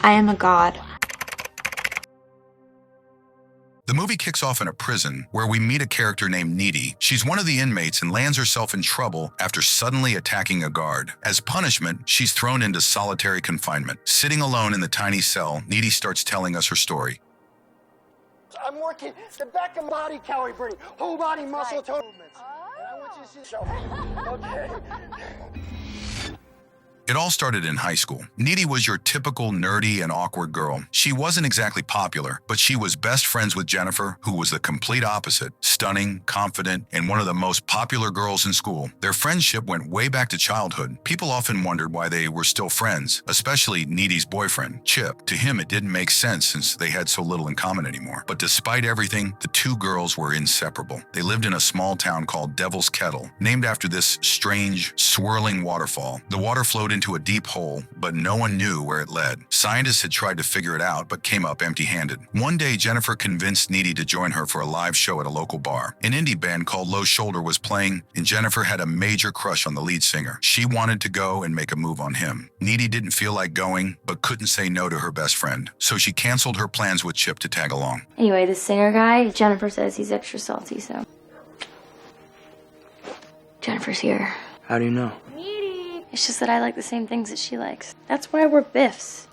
I am a god. The movie kicks off in a prison where we meet a character named Needy. She's one of the inmates and lands herself in trouble after suddenly attacking a guard. As punishment, she's thrown into solitary confinement. Sitting alone in the tiny cell, Needy starts telling us her story. I'm working the back and body calorie burning, whole body muscle tone movements. And I want you to see the show. Okay. It all started in high school. Needy was your typical nerdy and awkward girl. She wasn't exactly popular, but she was best friends with Jennifer, who was the complete opposite. Stunning, confident, and one of the most popular girls in school. Their friendship went way back to childhood. People often wondered why they were still friends, especially Needy's boyfriend, Chip. To him, it didn't make sense since they had so little in common anymore. But despite everything, the two girls were inseparable. They lived in a small town called Devil's Kettle, named after this strange, swirling waterfall. The water flowed into a deep hole, but no one knew where it led. Scientists had tried to figure it out, but came up empty-handed. One day, Jennifer convinced Needy to join her for a live show at a local bar. An indie band called Low Shoulder was playing, and Jennifer had a major crush on the lead singer. She wanted to go and make a move on him. Needy didn't feel like going, but couldn't say no to her best friend, so she canceled her plans with Chip to tag along. Anyway, the singer guy, Jennifer says he's extra salty, so... Jennifer's here. How do you know? It's just that I like the same things that she likes. That's why we're biffs.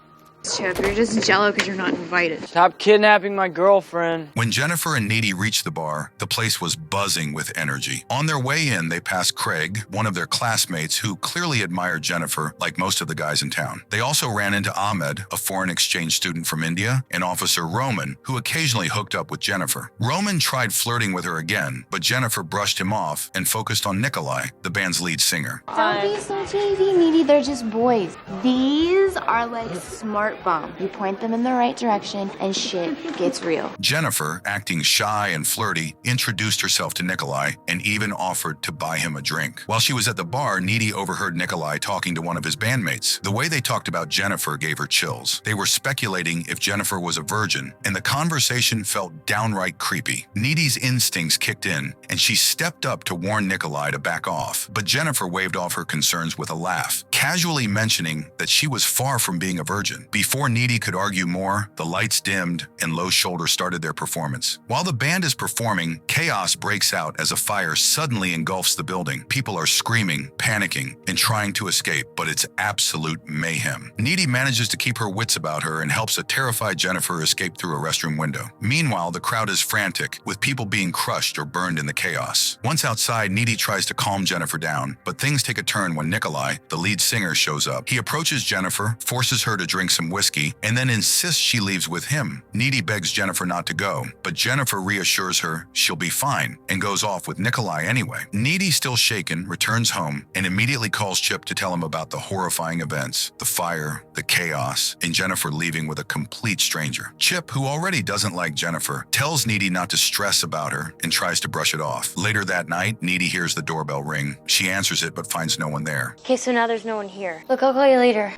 Chip, you're just jello because you're not invited. Stop kidnapping my girlfriend. When Jennifer and Needy reached the bar, the place was buzzing with energy. On their way in, they passed Craig, one of their classmates who clearly admired Jennifer like most of the guys in town. They also ran into Ahmed, a foreign exchange student from India, and Officer Roman, who occasionally hooked up with Jennifer. Roman tried flirting with her again, but Jennifer brushed him off and focused on Nikolai, the band's lead singer. Don't be so JV, Needy. They're just boys. These are like smart bomb. You point them in the right direction and shit gets real. Jennifer, acting shy and flirty, introduced herself to Nikolai and even offered to buy him a drink. While she was at the bar, Needy overheard Nikolai talking to one of his bandmates. The way they talked about Jennifer gave her chills. They were speculating if Jennifer was a virgin, and the conversation felt downright creepy. Needy's instincts kicked in, and she stepped up to warn Nikolai to back off, but Jennifer waved off her concerns with a laugh, casually mentioning that she was far from being a virgin. Before Needy could argue more, the lights dimmed and Low Shoulder started their performance. While the band is performing, chaos breaks out as a fire suddenly engulfs the building. People are screaming, panicking, and trying to escape, but it's absolute mayhem. Needy manages to keep her wits about her and helps a terrified Jennifer escape through a restroom window. Meanwhile, the crowd is frantic, with people being crushed or burned in the chaos. Once outside, Needy tries to calm Jennifer down, but things take a turn when Nikolai, the lead singer, shows up. He approaches Jennifer, forces her to drink some whiskey, and then insists she leaves with him. Needy begs Jennifer not to go, but Jennifer reassures her she'll be fine and goes off with Nikolai anyway. Needy, still shaken, returns home and immediately calls Chip to tell him about the horrifying events, the fire, the chaos, and Jennifer leaving with a complete stranger. Chip, who already doesn't like Jennifer, tells Needy not to stress about her and tries to brush it off. Later that night, Needy hears the doorbell ring. She answers it but finds no one there. Okay, so now there's no one here. Look, I'll call you later.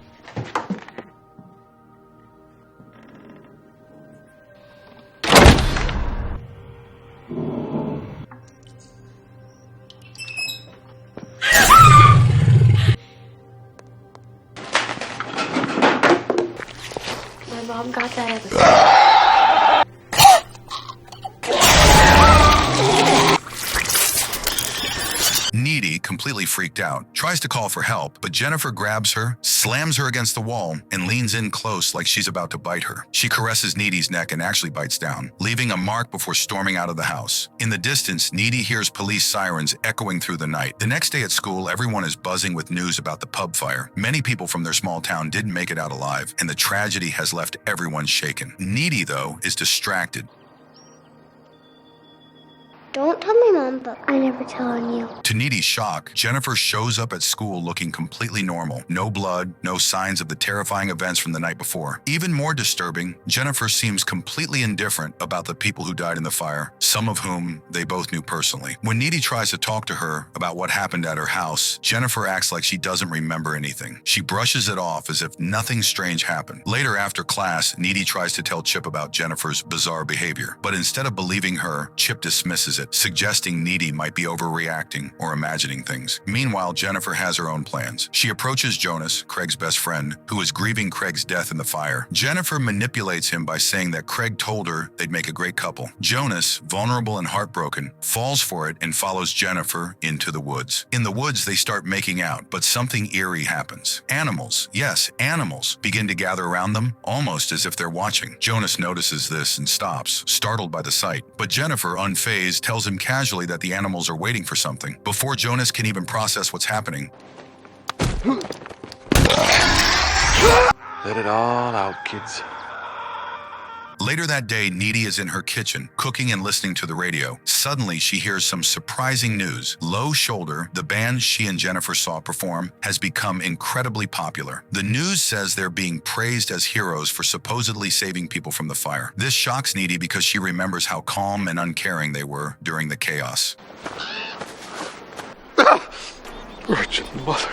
My mom got that episode. Needy, completely freaked out, tries to call for help, but Jennifer grabs her, slams her against the wall, and leans in close like she's about to bite her. She caresses Needy's neck and actually bites down, leaving a mark before storming out of the house. In the distance, Needy hears police sirens echoing through the night. The next day at school, everyone is buzzing with news about the pub fire. Many people from their small town didn't make it out alive, and the tragedy has left everyone shaken. Needy, though, is distracted. Don't tell my mom, but I never tell on you. To Needy's shock, Jennifer shows up at school looking completely normal. No blood, no signs of the terrifying events from the night before. Even more disturbing, Jennifer seems completely indifferent about the people who died in the fire, some of whom they both knew personally. When Needy tries to talk to her about what happened at her house, Jennifer acts like she doesn't remember anything. She brushes it off as if nothing strange happened. Later after class, Needy tries to tell Chip about Jennifer's bizarre behavior, but instead of believing her, Chip dismisses it. it, suggesting Needy might be overreacting or imagining things. Meanwhile, Jennifer has her own plans. She approaches Jonas, Craig's best friend, who is grieving Craig's death in the fire. Jennifer manipulates him by saying that Craig told her they'd make a great couple. Jonas, vulnerable and heartbroken, falls for it and follows Jennifer into the woods. In the woods, they start making out, but something eerie happens. Animals, yes, animals, begin to gather around them, almost as if they're watching. Jonas notices this and stops, startled by the sight. But Jennifer, unfazed, tells him casually that the animals are waiting for something. Before Jonas can even process what's happening, let it all out, kids. later that day, Needy is in her kitchen, cooking and listening to the radio. Suddenly, she hears some surprising news. Low Shoulder, the band she and Jennifer saw perform, has become incredibly popular. The news says they're being praised as heroes for supposedly saving people from the fire. This shocks Needy because she remembers how calm and uncaring they were during the chaos. Virgin Mother.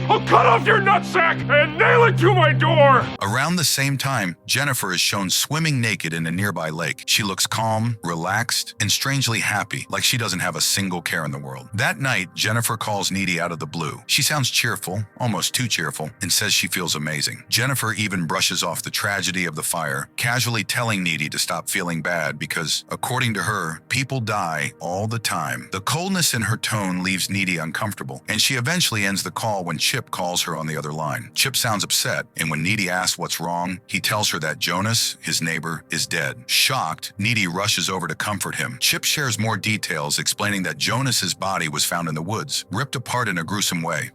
I'll cut off your nutsack and nail it to my door! Around the same time, Jennifer is shown swimming naked in a nearby lake. She looks calm, relaxed, and strangely happy, like she doesn't have a single care in the world. That night, Jennifer calls Needy out of the blue. She sounds cheerful, almost too cheerful, and says she feels amazing. Jennifer even brushes off the tragedy of the fire, casually telling Needy to stop feeling bad because, according to her, people die all the time. The coldness in her tone leaves Needy uncomfortable, and she eventually ends the call when Chip calls her on the other line. Chip sounds upset, and when Needy asks what's wrong, he tells her that Jonas, his neighbor, is dead. Shocked, Needy rushes over to comfort him. Chip shares more details, explaining that Jonas's body was found in the woods, ripped apart in a gruesome way.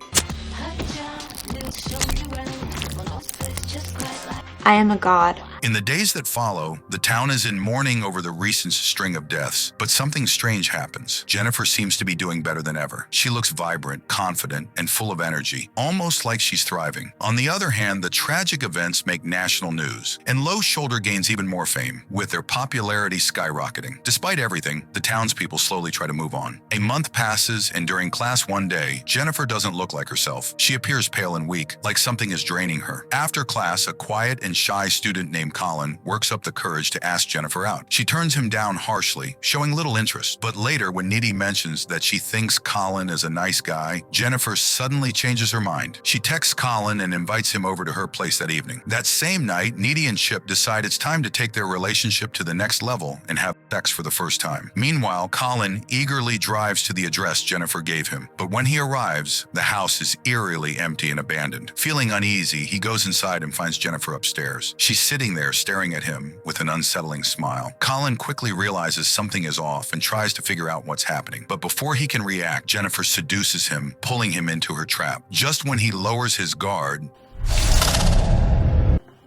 I am a god. In the days that follow, the town is in mourning over the recent string of deaths, but something strange happens. Jennifer seems to be doing better than ever. She looks vibrant, confident, and full of energy, almost like she's thriving. On the other hand, the tragic events make national news, and Low Shoulder gains even more fame, with their popularity skyrocketing. Despite everything, the townspeople slowly try to move on. A month passes, and during class one day, Jennifer doesn't look like herself. She appears pale and weak, like something is draining her. After class, a quiet and shy student named Colin works up the courage to ask Jennifer out. She turns him down harshly, showing little interest. But later, when Needy mentions that she thinks Colin is a nice guy, Jennifer suddenly changes her mind. She texts Colin and invites him over to her place that evening. That same night, Needy and Chip decide it's time to take their relationship to the next level and have sex for the first time. Meanwhile, Colin eagerly drives to the address Jennifer gave him. But when he arrives, the house is eerily empty and abandoned. Feeling uneasy, he goes inside and finds Jennifer upstairs. She's sitting there staring at him with an unsettling smile. Colin quickly realizes something is off and tries to figure out what's happening. But before he can react, Jennifer seduces him, pulling him into her trap. Just when he lowers his guard,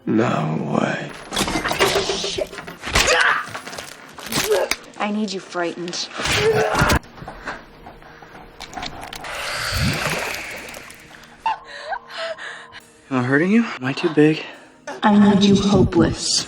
No way. I need you frightened. Am I hurting you? Am I too big? I need you hopeless.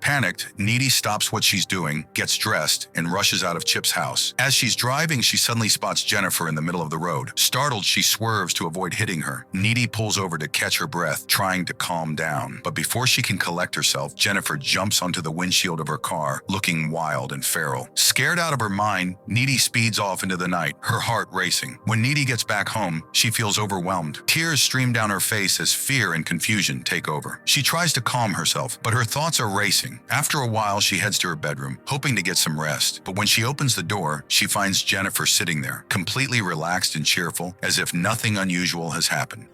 Panicked, Needy stops what she's doing, gets dressed, and rushes out of Chip's house. As she's driving, she suddenly spots Jennifer in the middle of the road. Startled, she swerves to avoid hitting her. Needy pulls over to catch her breath, trying to calm down. But before she can collect herself, Jennifer jumps onto the windshield of her car, looking wild and feral. Scared out of her mind, Needy speeds off into the night, her heart racing. When Needy gets back home, she feels overwhelmed. Tears stream down her face as fear and confusion take over. She tries to calm herself, but her thoughts are racing. After a while, she heads to her bedroom, hoping to get some rest. But when she opens the door, she finds Jennifer sitting there, completely relaxed and cheerful, as if nothing unusual has happened.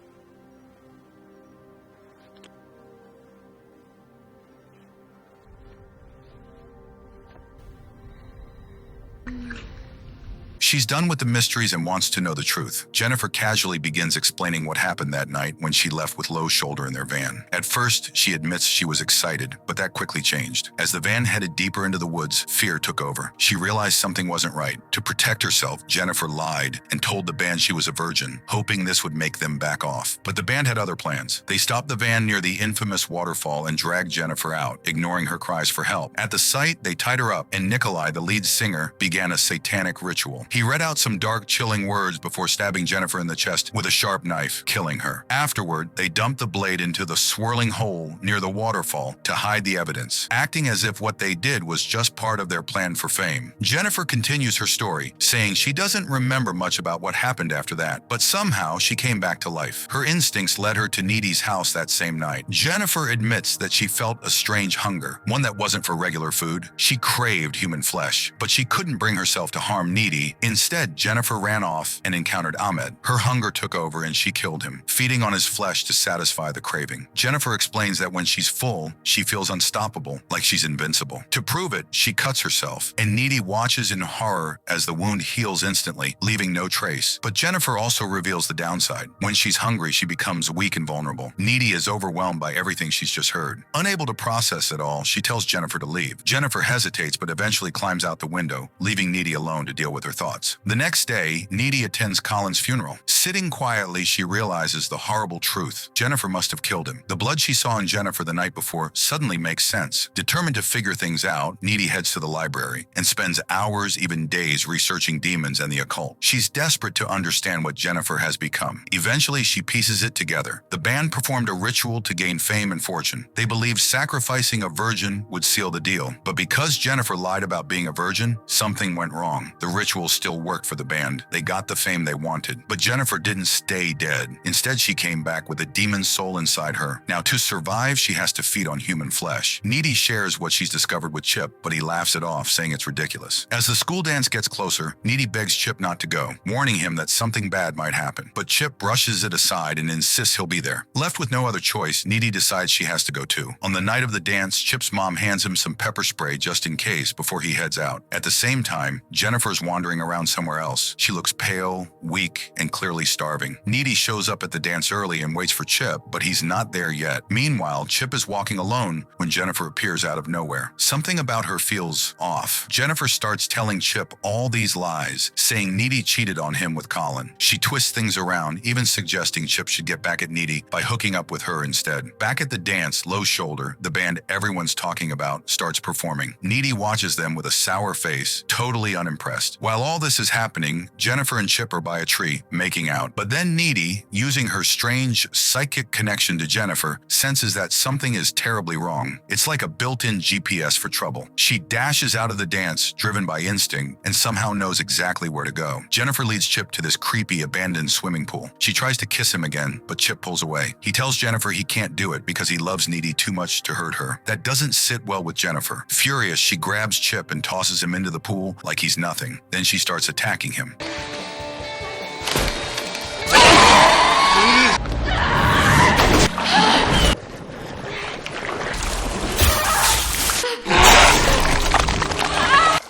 She's done with the mysteries and wants to know the truth. Jennifer casually begins explaining what happened that night when she left with Low Shoulder in their van. At first, she admits she was excited, but that quickly changed. As the van headed deeper into the woods, fear took over. She realized something wasn't right. To protect herself, Jennifer lied and told the band she was a virgin, hoping this would make them back off. But the band had other plans. They stopped the van near the infamous waterfall and dragged Jennifer out, ignoring her cries for help. At the site, they tied her up, and Nikolai, the lead singer, began a satanic ritual. He He read out some dark, chilling words before stabbing Jennifer in the chest with a sharp knife, killing her. Afterward, they dumped the blade into the swirling hole near the waterfall to hide the evidence, acting as if what they did was just part of their plan for fame. Jennifer continues her story, saying she doesn't remember much about what happened after that, but somehow she came back to life. Her instincts led her to Needy's house that same night. Jennifer admits that she felt a strange hunger, one that wasn't for regular food. She craved human flesh, but she couldn't bring herself to harm Needy. Instead, Jennifer ran off and encountered Ahmed. Her hunger took over and she killed him, feeding on his flesh to satisfy the craving. Jennifer explains that when she's full, she feels unstoppable, like she's invincible. To prove it, she cuts herself, and Needy watches in horror as the wound heals instantly, leaving no trace. But Jennifer also reveals the downside. When she's hungry, she becomes weak and vulnerable. Needy is overwhelmed by everything she's just heard. Unable to process it all, she tells Jennifer to leave. Jennifer hesitates but eventually climbs out the window, leaving Needy alone to deal with her thoughts. The next day, Needy attends Colin's funeral. Sitting quietly, she realizes the horrible truth. Jennifer must have killed him. The blood she saw in Jennifer the night before suddenly makes sense. Determined to figure things out, Needy heads to the library and spends hours, even days, researching demons and the occult. She's desperate to understand what Jennifer has become. Eventually, she pieces it together. The band performed a ritual to gain fame and fortune. They believed sacrificing a virgin would seal the deal. But because Jennifer lied about being a virgin, something went wrong. The ritual still worked for the band. They got the fame they wanted. But Jennifer didn't stay dead. Instead, she came back with a demon soul inside her. Now, to survive, she has to feed on human flesh. Needy shares what she's discovered with Chip, but he laughs it off, saying it's ridiculous. As the school dance gets closer, Needy begs Chip not to go, warning him that something bad might happen. But Chip brushes it aside and insists he'll be there. Left with no other choice, Needy decides she has to go too. On the night of the dance, Chip's mom hands him some pepper spray just in case before he heads out. At the same time, Jennifer's wandering around somewhere else. She looks pale, weak, and clearly starving. Needy shows up at the dance early and waits for Chip, but he's not there yet. Meanwhile, Chip is walking alone when Jennifer appears out of nowhere. Something about her feels off. Jennifer starts telling Chip all these lies, saying Needy cheated on him with Colin. She twists things around, even suggesting Chip should get back at Needy by hooking up with her instead. Back at the dance, Low Shoulder, the band everyone's talking about, starts performing. Needy watches them with a sour face, totally unimpressed. While all this is happening, Jennifer and Chip are by a tree, making out. But then Needy, using her strange psychic connection to Jennifer, senses that something is terribly wrong. It's like a built-in GPS for trouble. She dashes out of the dance, driven by instinct, and somehow knows exactly where to go. Jennifer leads Chip to this creepy, abandoned swimming pool. She tries to kiss him again, but Chip pulls away. He tells Jennifer he can't do it because he loves Needy too much to hurt her. That doesn't sit well with Jennifer. Furious, she grabs Chip and tosses him into the pool like he's nothing. Then she starts attacking him.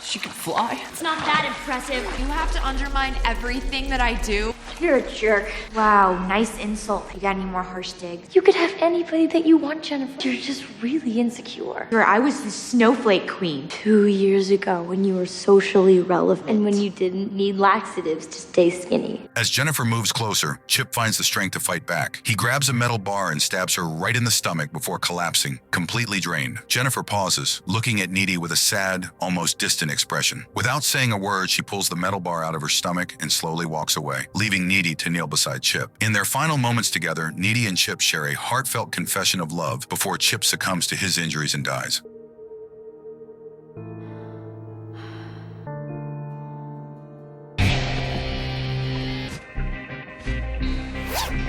She could fly. It's not that impressive. You have to undermine everything that I do. You're a jerk. Wow, nice insult. You got any more harsh digs? You could have anybody that you want, Jennifer. You're just really insecure. Sure, I was the snowflake queen. 2 years ago when you were socially relevant and when you didn't need laxatives to stay skinny. As Jennifer moves closer, Chip finds the strength to fight back. He grabs a metal bar and stabs her right in the stomach before collapsing, completely drained. Jennifer pauses, looking at Needy with a sad, almost distant expression. Without saying a word, she pulls the metal bar out of her stomach and slowly walks away, leaving Needy to kneel beside Chip. In their final moments together, Needy and Chip share a heartfelt confession of love before Chip succumbs to his injuries and dies.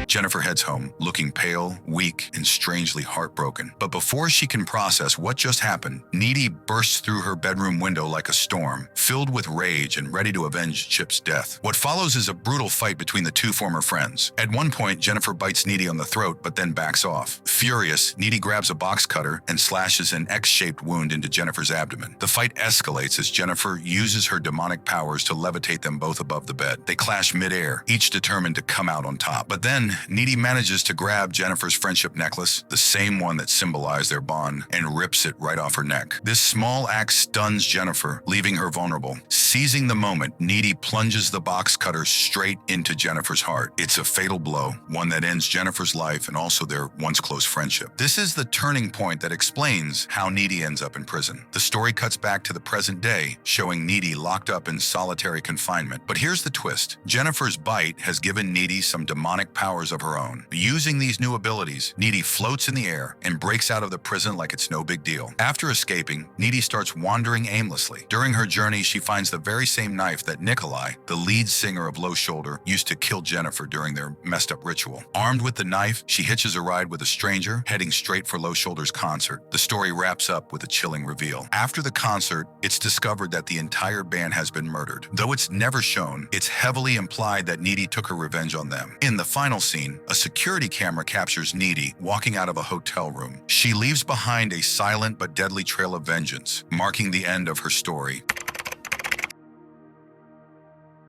Jennifer heads home, looking pale, weak, and strangely heartbroken. But before she can process what just happened, Needy bursts through her bedroom window like a storm, filled with rage and ready to avenge Chip's death. What follows is a brutal fight between the two former friends. At one point, Jennifer bites Needy on the throat, but then backs off. Furious, Needy grabs a box cutter and slashes an X-shaped wound into Jennifer's abdomen. The fight escalates as Jennifer uses her demonic powers to levitate them both above the bed. They clash midair, each determined to come out on top. But then, Needy manages to grab Jennifer's friendship necklace, the same one that symbolized their bond, and rips it right off her neck. This small act stuns Jennifer, leaving her vulnerable. Seizing the moment, Needy plunges the box cutter straight into Jennifer's heart. It's a fatal blow, one that ends Jennifer's life and also their once close friendship. This is the turning point that explains how Needy ends up in prison. The story cuts back to the present day, showing Needy locked up in solitary confinement. But here's the twist. Jennifer's bite has given Needy some demonic powers of her own. Using these new abilities, Needy floats in the air and breaks out of the prison like it's no big deal. After escaping, Needy starts wandering aimlessly. During her journey, she finds the very same knife that Nikolai, the lead singer of Low Shoulder, used to kill Jennifer during their messed up ritual. Armed with the knife, she hitches a ride with a stranger, heading straight for Low Shoulder's concert. The story wraps up with a chilling reveal. After the concert, it's discovered that the entire band has been murdered. Though it's never shown, it's heavily implied that Needy took her revenge on them. In the final scene, a security camera captures Needy walking out of a hotel room. She leaves behind a silent but deadly trail of vengeance, marking the end of her story.